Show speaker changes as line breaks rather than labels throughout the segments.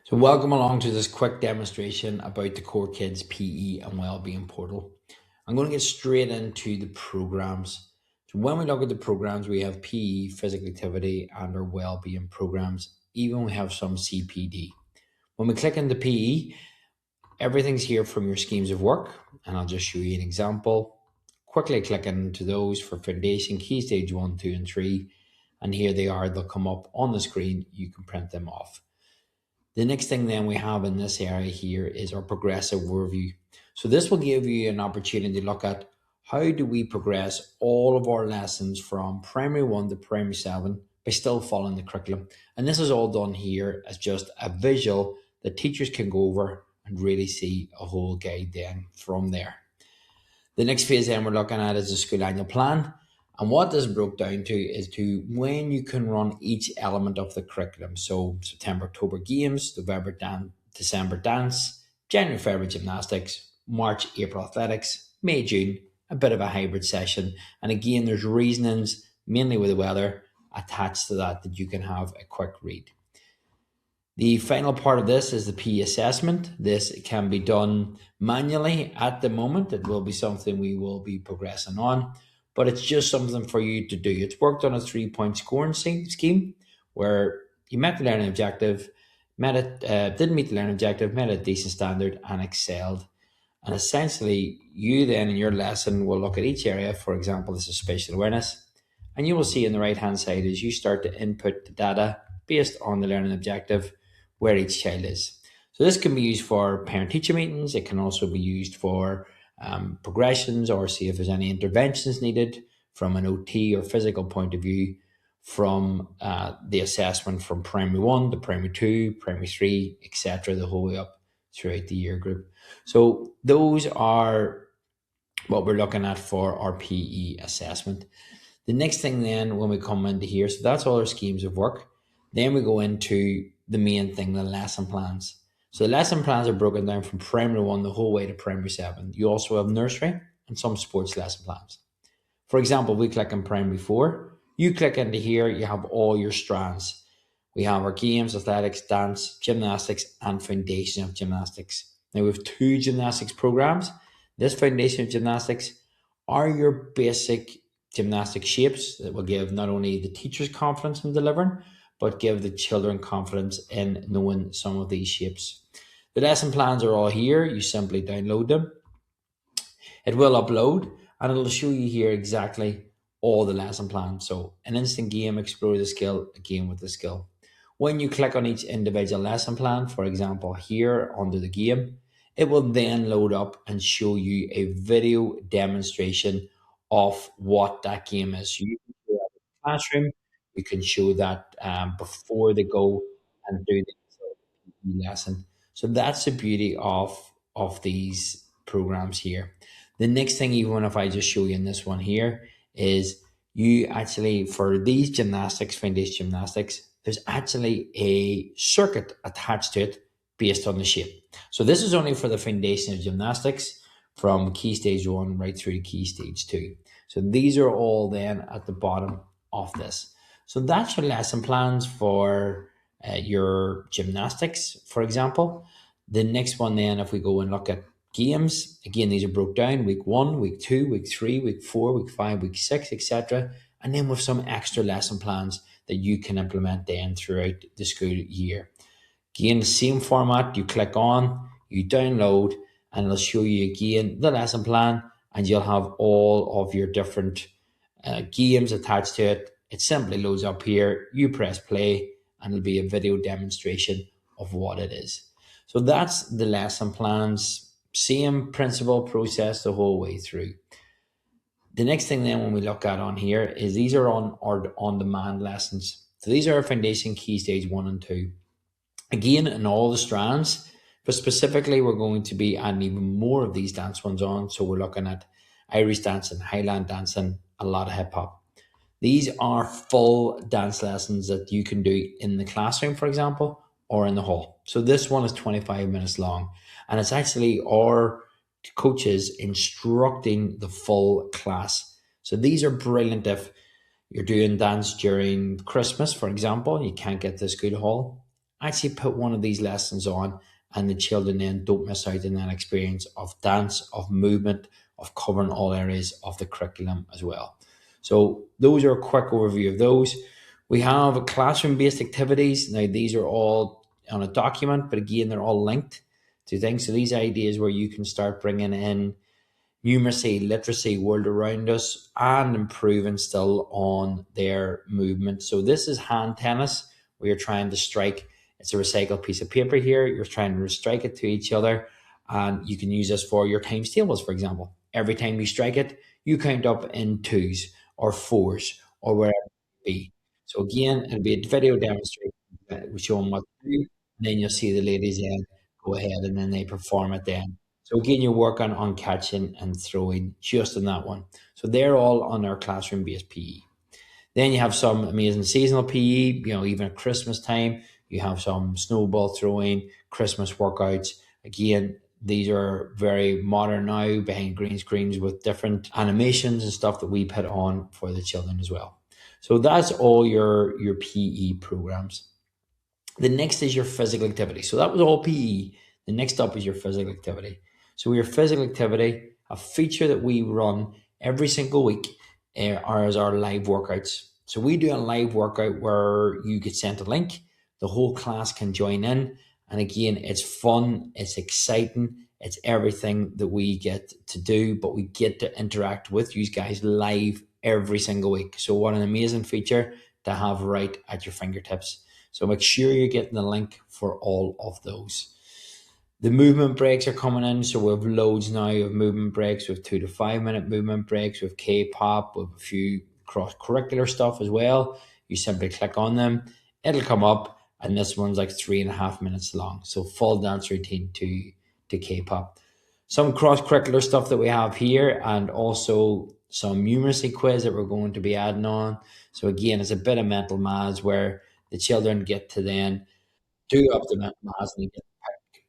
So welcome along to this quick demonstration about the Core Kids PE and Wellbeing Portal. I'm going to get straight into the programs. So when we look at the programs, we have PE, physical activity, and our wellbeing programs. Even we have some CPD. When we click into PE, everything's here from your schemes of work, and I'll just show you an example. Quickly clicking into those for foundation, key stage 1, 2, and 3, and here they are. They'll come up on the screen. You can print them off. The next thing then we have in this area here is our progressive overview. So this will give you an opportunity to look at how do we progress all of our lessons from primary 1 to primary 7 by still following the curriculum. And this is all done here as just a visual that teachers can go over and really see a whole guide then from there. The next phase then we're looking at is the school annual plan. And what this broke down to is to when you can run each element of the curriculum. So September, October games, November, December dance, January, February gymnastics, March, April athletics, May, June, a bit of a hybrid session. And again, there's reasonings, mainly with the weather, attached to that you can have a quick read. The final part of this is the PE assessment. This can be done manually at the moment. It will be something we will be progressing on, but it's just something for you to do. It's worked on a 3-point scoring scheme where you met the learning objective, didn't meet the learning objective, met a decent standard, and excelled. And essentially, you then in your lesson will look at each area. For example, this is spatial awareness, and you will see on the right hand side as you start to input the data based on the learning objective where each child is. So this can be used for parent-teacher meetings. It can also be used for progressions, or see if there's any interventions needed from an OT or physical point of view from the assessment from primary 1 to primary 2, primary 3, etc., the whole way up throughout the year group. So those are what we're looking at for our PE assessment. The next thing then when we come into here, so that's all our schemes of work. Then we go into the main thing, the lesson plans. So the lesson plans are broken down from primary 1 the whole way to primary 7. You also have nursery and some sports lesson plans. For example, we click on primary 4. You click into here, you have all your strands. We have our games, athletics, dance, gymnastics, and foundation of gymnastics. Now we have 2 gymnastics programs. This foundation of gymnastics are your basic gymnastic shapes that will give not only the teachers confidence in delivering, but give the children confidence in knowing some of these shapes. The lesson plans are all here. You simply download them. It will upload and it'll show you here exactly all the lesson plans. So an instant game, explore the skill, a game with the skill. When you click on each individual lesson plan, for example, here under the game, it will then load up and show you a video demonstration of what that game is. So you can show that in the classroom, you can show that before they go and do the lesson. So that's the beauty of these programs here. The next thing, even if I just show you in this one here, is you actually, for these gymnastics, foundation gymnastics, there's actually a circuit attached to it based on the shape. So this is only for the foundation of gymnastics from key stage 1 right through to key stage 2. So these are all then at the bottom of this. So that's your lesson plans for your gymnastics, for example. The next one then, if we go and look at games, again, these are broke down week 1, week 2, week 3, week 4, week 5, week 6, etc. And then with some extra lesson plans that you can implement then throughout the school year. Again, the same format, you click on, you download, and it'll show you again the lesson plan, and you'll have all of your different games attached to it. It simply loads up here, you press play, and it'll be a video demonstration of what it is. So that's the lesson plans, same principle process the whole way through. The next thing then when we look at on here is these are on-demand lessons. So these are our foundation key stage 1 and 2. Again, in all the strands, but specifically we're going to be adding even more of these dance ones on. So we're looking at Irish dancing, Highland dancing, a lot of hip hop. These are full dance lessons that you can do in the classroom, for example, or in the hall. So this one is 25 minutes long, and it's actually our coaches instructing the full class. So these are brilliant if you're doing dance during Christmas, for example, you can't get to the school hall. actually put one of these lessons on, and the children then don't miss out on that experience of dance, of movement, of covering all areas of the curriculum as well. So those are a quick overview of those. We have classroom-based activities. Now these are all on a document, but again, they're all linked to things. So these ideas where you can start bringing in numeracy, literacy, world around us, and improving still on their movement. So this is hand tennis, where you're trying to strike. It's a recycled piece of paper here. You're trying to strike it to each other, and you can use this for your times tables, for example. Every time you strike it, you count up in twos or fours or wherever it be. So again, it'll be a video demonstration. We show them what to do, and then you'll see the ladies then go ahead and then they perform it then. So again, you're working on catching and throwing just in that one. So they're all on our classroom-based PE. Then you have some amazing seasonal PE, even at Christmas time, you have some snowball throwing, Christmas workouts. Again, these are very modern now, behind green screens with different animations and stuff that we put on for the children as well. So that's all your PE programs. The next is your physical activity. So that was all PE. The next up is your physical activity. So your physical activity, a feature that we run every single week, are as our live workouts. So we do a live workout where you get sent a link, the whole class can join in. And again, it's fun, it's exciting, it's everything that we get to do, but we get to interact with you guys live every single week. So what an amazing feature to have right at your fingertips. So make sure you're getting the link for all of those. The movement breaks are coming in. So we have loads now of movement breaks. We have 2 to 5 minute movement breaks. We have K-pop. We have a few cross-curricular stuff as well. You simply click on them. It'll come up. And this one's like 3.5 minutes long. So full dance routine to K-pop. Some cross-curricular stuff that we have here, and also some numeracy quiz that we're going to be adding on. So again, it's a bit of mental maths where the children get to then do up the mental maths and they get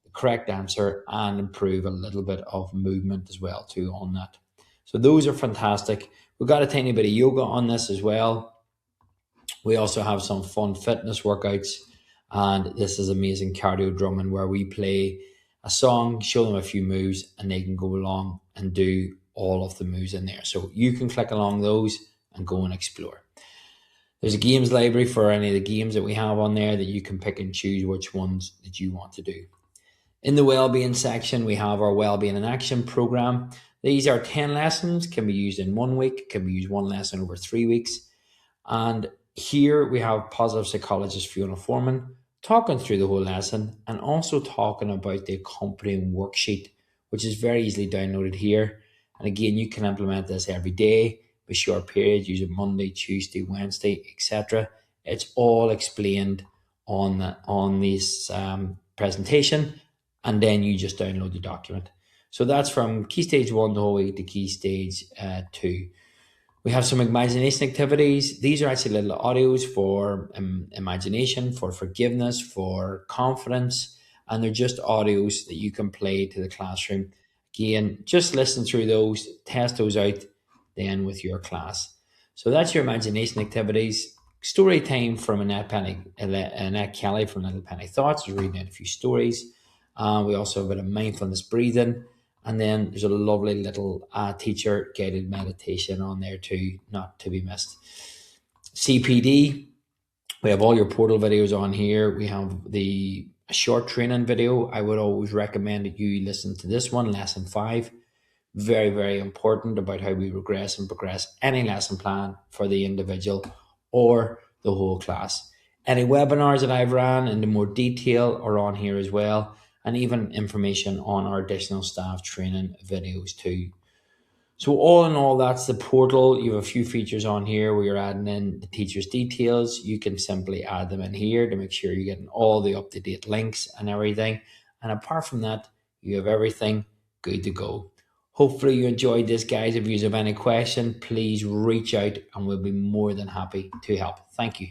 the correct answer and improve a little bit of movement as well too on that. So those are fantastic. We've got a tiny bit of yoga on this as well. We also have some fun fitness workouts, and this is amazing cardio drumming where we play a song, show them a few moves, and they can go along and do all of the moves in there. So you can click along those and go and explore. There's a games library for any of the games that we have on there that you can pick and choose which ones that you want to do. In the wellbeing section, we have our wellbeing in action program. These are 10 lessons, can be used in 1 week, can be used one lesson over 3 weeks. And here we have positive psychologist Fiona Foreman talking through the whole lesson and also talking about the accompanying worksheet, which is very easily downloaded here. And again, you can implement this every day with short periods, use it Monday, Tuesday, Wednesday, etc. It's all explained on this presentation, and then you just download the document. So that's from Key Stage 1 the whole way to Key Stage 2. We have some imagination activities. These are actually little audios for imagination, for forgiveness, for confidence, and they're just audios that you can play to the classroom. Again, just listen through those, test those out then with your class. So that's your imagination activities. Story time from Annette Kelly from Little Penny Thoughts. We're reading out a few stories. We also have a bit of mindfulness breathing. And then there's a lovely little teacher guided meditation on there too, not to be missed. CPD, we have all your portal videos on here. We have the short training video. I would always recommend that you listen to this one, lesson 5. Very, very important about how we regress and progress any lesson plan for the individual or the whole class. Any webinars that I've ran into more detail are on here as well, and even information on our additional staff training videos too. So all in all, that's the portal. You have a few features on here where you're adding in the teacher's details. You can simply add them in here to make sure you're getting all the up-to-date links and everything. And apart from that, you have everything good to go. Hopefully you enjoyed this, guys. If you have any question, please reach out and we'll be more than happy to help. Thank you.